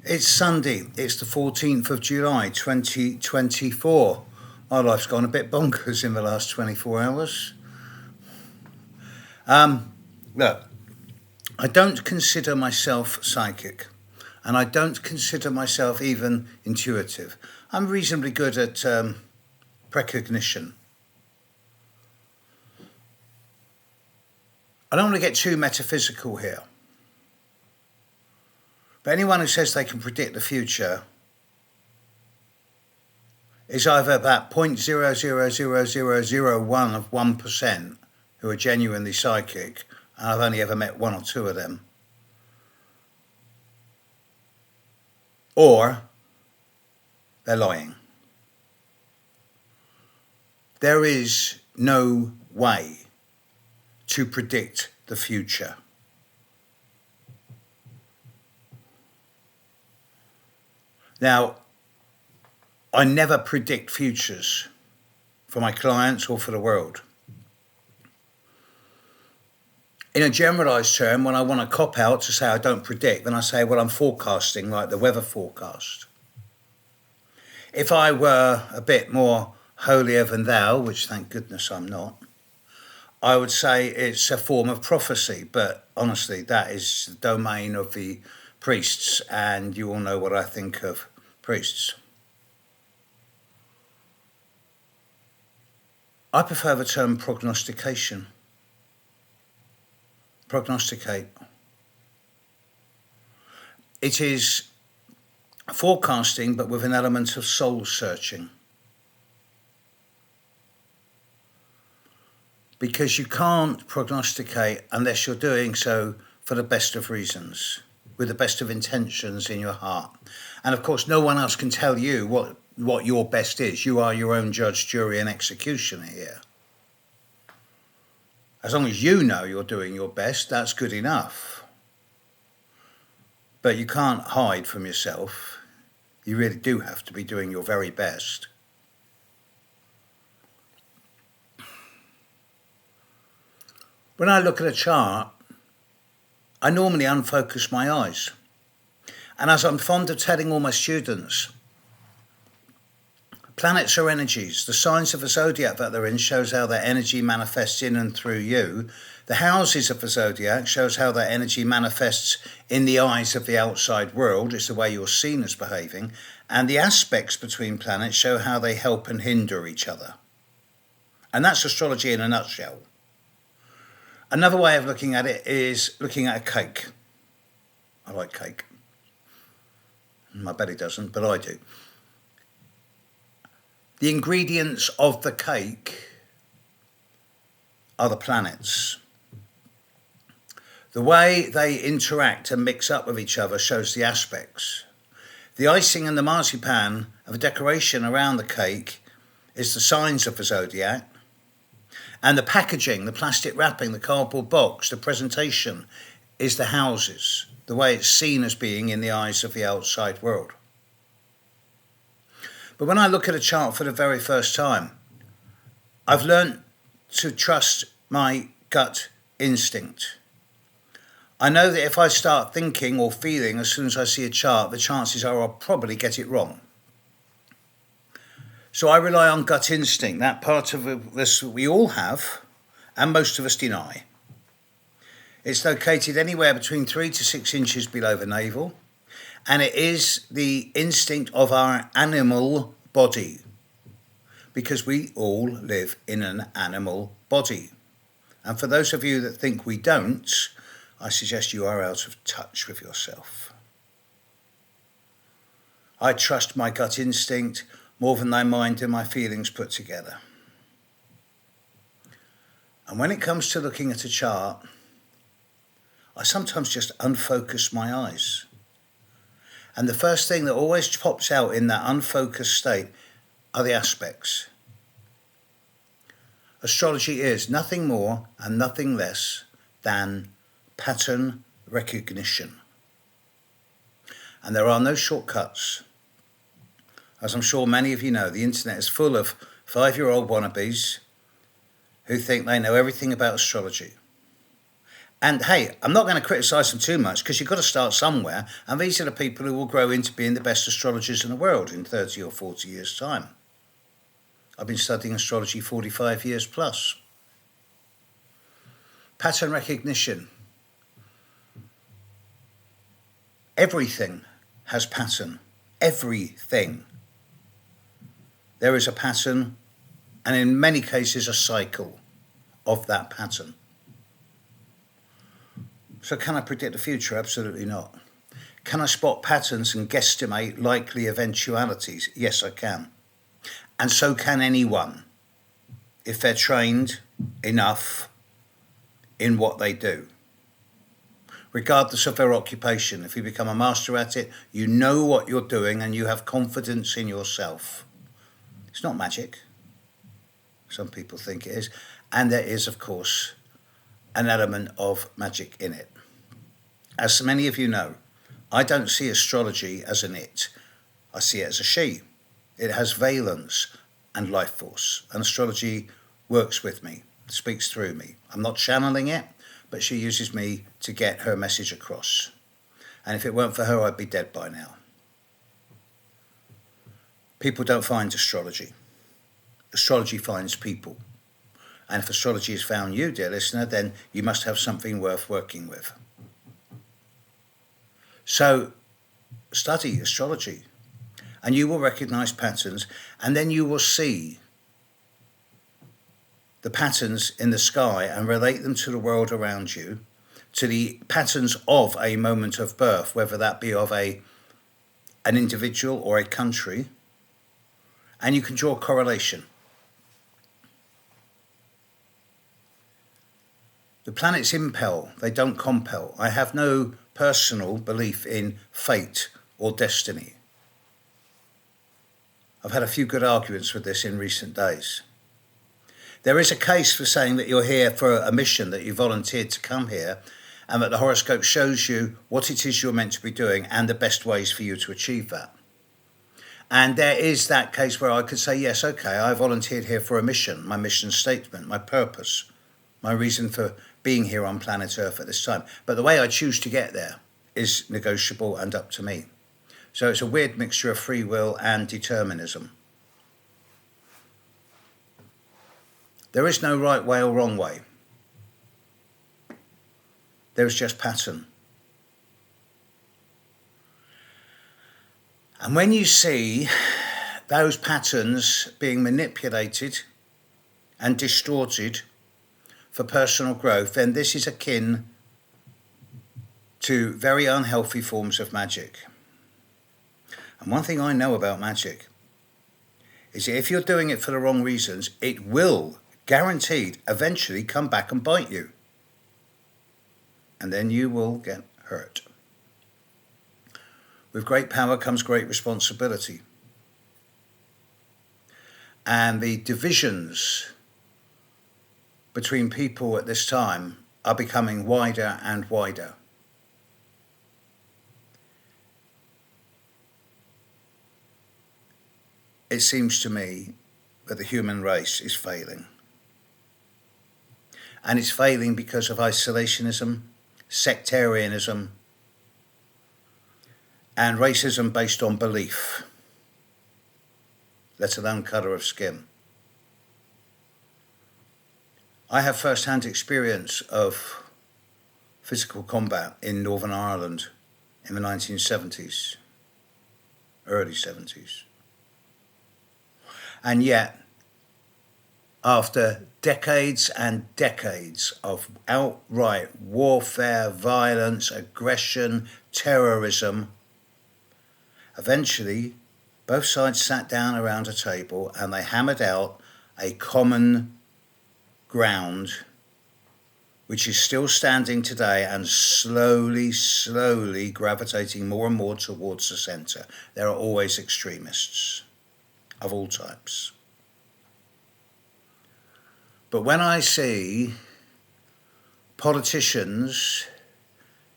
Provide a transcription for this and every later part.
It's Sunday, it's the 14th of July 2024. My life's gone a bit bonkers in the last 24 hours. Look, I don't consider myself psychic, and I don't consider myself even intuitive. I'm reasonably good at precognition. I don't want to get too metaphysical here. But anyone who says they can predict the future is either about 0.00001 of 1% who are genuinely psychic, and I've only ever met one or two of them, or they're lying. There is no way to predict the future. Now, I never predict futures for my clients or for the world. In a generalized term, when I want to cop out to say I don't predict, then I say, well, I'm forecasting, like the weather forecast. If I were a bit more holier than thou, which thank goodness I'm not, I would say it's a form of prophecy, but honestly, that is the domain of the priests, and you all know what I think of priests. I prefer the term prognostication. Prognosticate. It is forecasting, but with an element of soul searching. Because you can't prognosticate unless you're doing so for the best of reasons, with the best of intentions in your heart. And of course, no one else can tell you what your best is. You are your own judge, jury, and executioner here. As long as you know you're doing your best, that's good enough. But you can't hide from yourself. You really do have to be doing your very best. When I look at a chart, I normally unfocus my eyes. And as I'm fond of telling all my students, planets are energies. The signs of the zodiac that they're in shows how their energy manifests in and through you. The houses of the zodiac shows how their energy manifests in the eyes of the outside world. It's the way you're seen as behaving. And the aspects between planets show how they help and hinder each other. And that's astrology in a nutshell. Another way of looking at it is looking at a cake. I like cake. My belly doesn't, but I do. The ingredients of the cake are the planets. The way they interact and mix up with each other shows the aspects. The icing and the marzipan of the decoration around the cake is the signs of the zodiac. And the packaging, the plastic wrapping, the cardboard box, the presentation is the houses, the way it's seen as being in the eyes of the outside world. But when I look at a chart for the very first time, I've learned to trust my gut instinct. I know that if I start thinking or feeling as soon as I see a chart, the chances are I'll probably get it wrong. So I rely on gut instinct, that part of this we all have, and most of us deny. It's located anywhere between 3 to 6 inches below the navel, and it is the instinct of our animal body, because we all live in an animal body. And for those of you that think we don't, I suggest you are out of touch with yourself. I trust my gut instinct more than my mind and my feelings put together. And when it comes to looking at a chart, I sometimes just unfocus my eyes. And the first thing that always pops out in that unfocused state are the aspects. Astrology is nothing more and nothing less than pattern recognition. And there are no shortcuts. As I'm sure many of you know, the internet is full of 5-year-old wannabes who think they know everything about astrology. And hey, I'm not going to criticise them too much because you've got to start somewhere. And these are the people who will grow into being the best astrologers in the world in 30 or 40 years' time. I've been studying astrology 45 years plus. Pattern recognition. Everything has pattern. Everything. There is a pattern, and in many cases a cycle of that pattern. So can I predict the future? Absolutely not. Can I spot patterns and guesstimate likely eventualities? Yes, I can. And so can anyone, if they're trained enough in what they do. Regardless of their occupation, if you become a master at it, you know what you're doing and you have confidence in yourself. It's not magic. Some people think it is. And there is, of course, an element of magic in it. As many of you know, I don't see astrology as an it. I see it as a she. It has valence and life force. And astrology works with me, speaks through me. I'm not channeling it, but she uses me to get her message across. And if it weren't for her, I'd be dead by now. People don't find astrology. Astrology finds people. And if astrology has found you, dear listener, then you must have something worth working with. So study astrology and you will recognize patterns, and then you will see the patterns in the sky and relate them to the world around you, to the patterns of a moment of birth, whether that be of an individual or a country, and you can draw a correlation. The planets impel, they don't compel. I have no personal belief in fate or destiny. I've had a few good arguments with this in recent days. There is a case for saying that you're here for a mission, that you volunteered to come here, and that the horoscope shows you what it is you're meant to be doing and the best ways for you to achieve that. And there is that case where I could say, yes, okay, I volunteered here for a mission, my mission statement, my purpose, my reason for being here on planet Earth at this time. But the way I choose to get there is negotiable and up to me. So it's a weird mixture of free will and determinism. There is no right way or wrong way. There is just pattern. And when you see those patterns being manipulated and distorted for personal growth, then this is akin to very unhealthy forms of magic. And one thing I know about magic is that if you're doing it for the wrong reasons, it will, guaranteed, eventually come back and bite you. And then you will get hurt. With great power comes great responsibility. And the divisions between people at this time are becoming wider and wider. It seems to me that the human race is failing. And it's failing because of isolationism, sectarianism, and racism based on belief, let alone colour of skin. I have first-hand experience of physical combat in Northern Ireland in the 1970s, early 70s. And yet, after decades and decades of outright warfare, violence, aggression, terrorism, eventually both sides sat down around a table and they hammered out a common ground which is still standing today and slowly gravitating more and more towards the centre. There are always extremists of all types. But when I see politicians,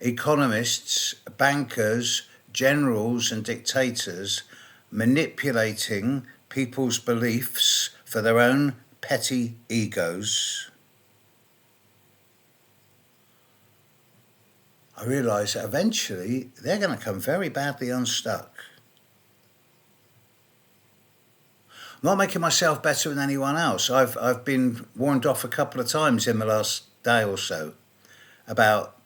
economists, bankers, generals and dictators manipulating people's beliefs for their own petty egos, I realise that eventually they're going to come very badly unstuck. I'm not making myself better than anyone else. I've been warned off a couple of times in the last day or so about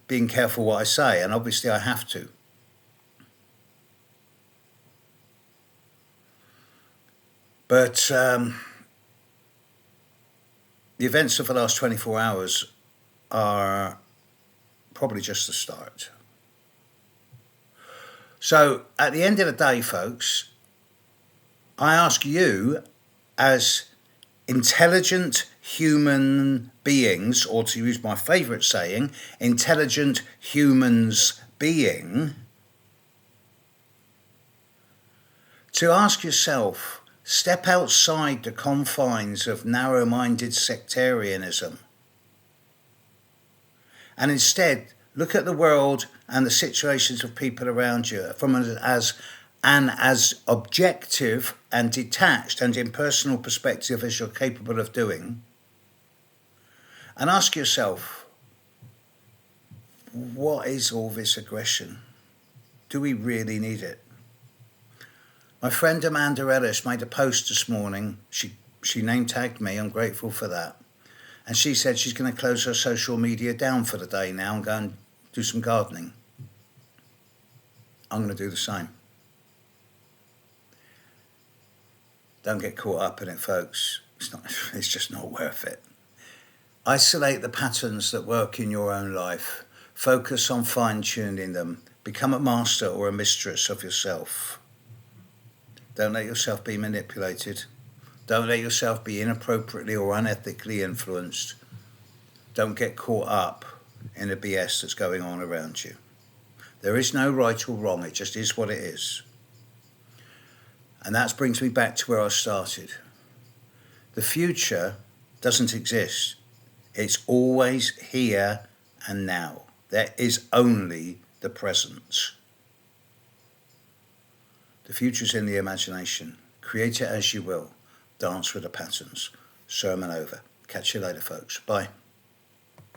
being careful what I say, and obviously I have to. But the events of the last 24 hours are probably just the start. So at the end of the day, folks, I ask you as intelligent human beings, or to use my favourite saying, intelligent humans being, to ask yourself, step outside the confines of narrow-minded sectarianism and instead look at the world and the situations of people around you from as objective and detached and impersonal perspective as you're capable of doing, and ask yourself, what is all this aggression? Do we really need it? My friend Amanda Ellis made a post this morning. She name tagged me. I'm grateful for that. And she said she's going to close her social media down for the day now and go and do some gardening. I'm going to do the same. Don't get caught up in it, folks. It's just not worth it. Isolate the patterns that work in your own life. Focus on fine-tuning them. Become a master or a mistress of yourself. Don't let yourself be manipulated. Don't let yourself be inappropriately or unethically influenced. Don't get caught up in the BS that's going on around you. There is no right or wrong. It just is what it is. And that brings me back to where I started. The future doesn't exist. It's always here and now. There is only the present. The future's in the imagination. Create it as you will. Dance with the patterns. Sermon over. Catch you later, folks. Bye.